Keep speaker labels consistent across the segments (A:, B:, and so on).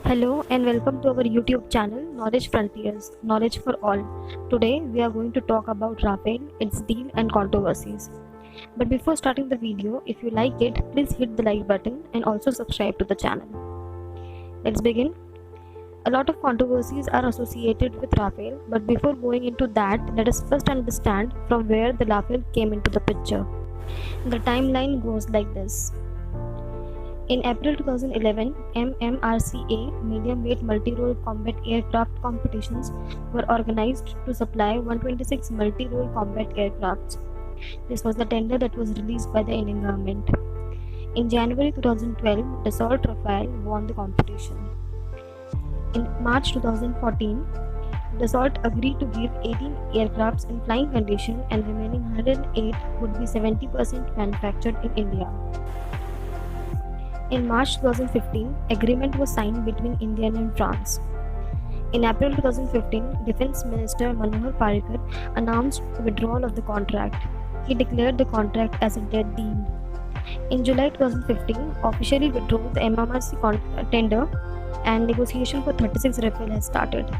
A: Hello and welcome to our YouTube channel Knowledge Frontiers, Knowledge for All. Today we are going to talk about Rafale, its deal and controversies. But before starting the video, if you like it, please hit the like button and also subscribe to the channel. Let's begin. A lot of controversies are associated with Rafale, but before going into that, let us first understand from where the Rafale came into the picture. The timeline goes like this. In April 2011, MMRCA medium-weight multi-role combat aircraft competitions were organized to supply 126 multi-role combat aircrafts. This was the tender that was released by the Indian government. In January 2012, Dassault Rafale won the competition. In March 2014, Dassault agreed to give 18 aircrafts in flying condition and remaining 108 would be 70% manufactured in India. In March 2015, agreement was signed between India and France. In April 2015, Defence Minister Manohar Parrikar announced withdrawal of the contract. He declared the contract as a dead deal. In July 2015, officially withdrew the MMRC tender and negotiation for 36 Rafale has started.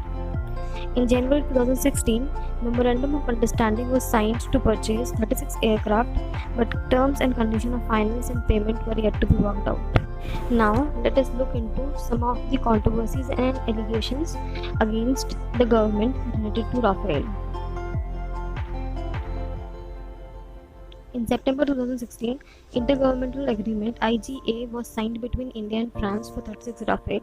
A: In January 2016, Memorandum of Understanding was signed to purchase 36 aircraft, but terms and conditions of finance and payment were yet to be worked out. Now, let us look into some of the controversies and allegations against the government related to Rafale. In September 2016, Intergovernmental Agreement IGA was signed between India and France for 36 Rafale.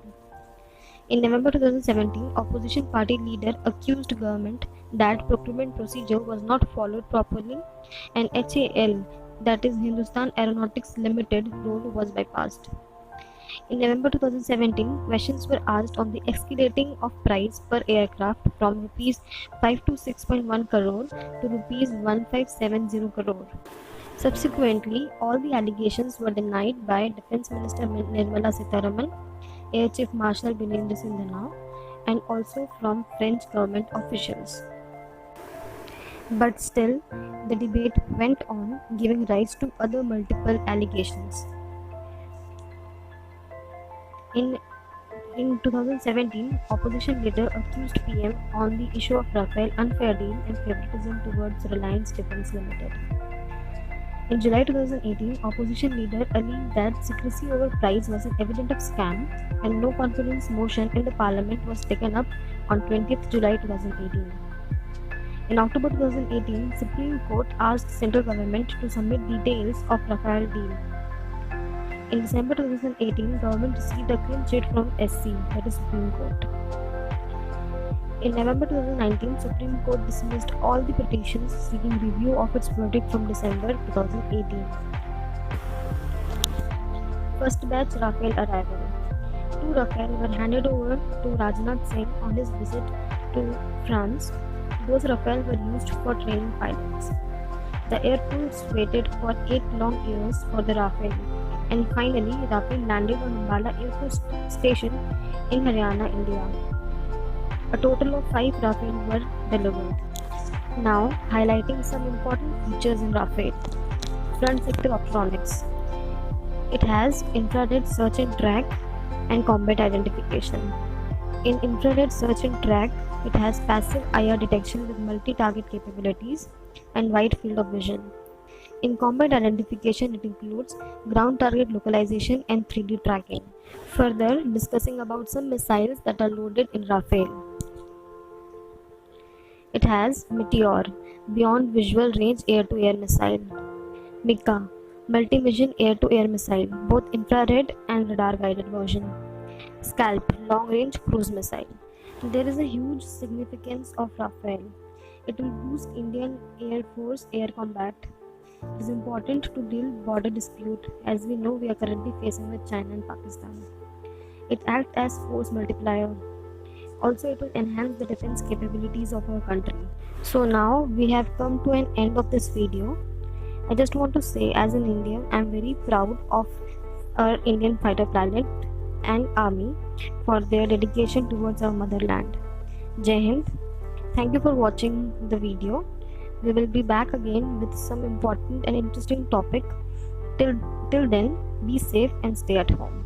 A: In November 2017, opposition party leader accused government that procurement procedure was not followed properly and HAL, that is Hindustan Aeronautics Limited, role was bypassed. In November 2017, questions were asked on the escalating of price per aircraft from rupees 526.1 crore to rupees 1570 crore. Subsequently, all the allegations were denied by Defence Minister Nirmala Sitharaman, Air Chief Marshal Binendra Singh Dhana, and also from French government officials. But still, the debate went on, giving rise to other multiple allegations. In 2017, opposition leader accused PM on the issue of Rafale unfair deal and favoritism towards Reliance Defence Limited. In July 2018, opposition leader alleged that secrecy over price was an evidence of scam and no confidence motion in the parliament was taken up on 20th July 2018. In October 2018, Supreme Court asked central government to submit details of Rafale deal. In December 2018, government received a clean sheet from SC, that is Supreme Court. In November 2019, Supreme Court dismissed all the petitions seeking review of its verdict from December 2018. First batch Rafale arrival. 2 Rafale were handed over to Rajnath Singh on his visit to France. Those Rafale were used for training pilots. The Air Force waited for 8 long years for the Rafale, and finally Rafale landed on Ambala Air Force Station in Haryana, India. A total of 5 Rafale were delivered. Now, highlighting some important features in Rafale. Front sector optronics. It has infrared search and track and combat identification. In infrared search and track, it has passive IR detection with multi-target capabilities and wide field of vision. In combat identification, it includes ground target localization and 3D tracking. Further, discussing about some missiles that are loaded in Rafale. It has Meteor, beyond visual range air-to-air missile. Mika, multi-mission air-to-air missile, both infrared and radar-guided version. Scalp, long-range cruise missile. There is a huge significance of Rafale. It will boost Indian Air Force air combat. It is important to deal border dispute, as we know we are currently facing with China and Pakistan. It acts as force multiplier. Also, it will enhance the defense capabilities of our country. So now we have come to an end of this video. I just want to say, as an Indian, I am very proud of our Indian fighter pilot and army for their dedication towards our motherland. Jai Hind. Thank you for watching the video. We will be back again with some important and interesting topic. Till then, be safe and stay at home.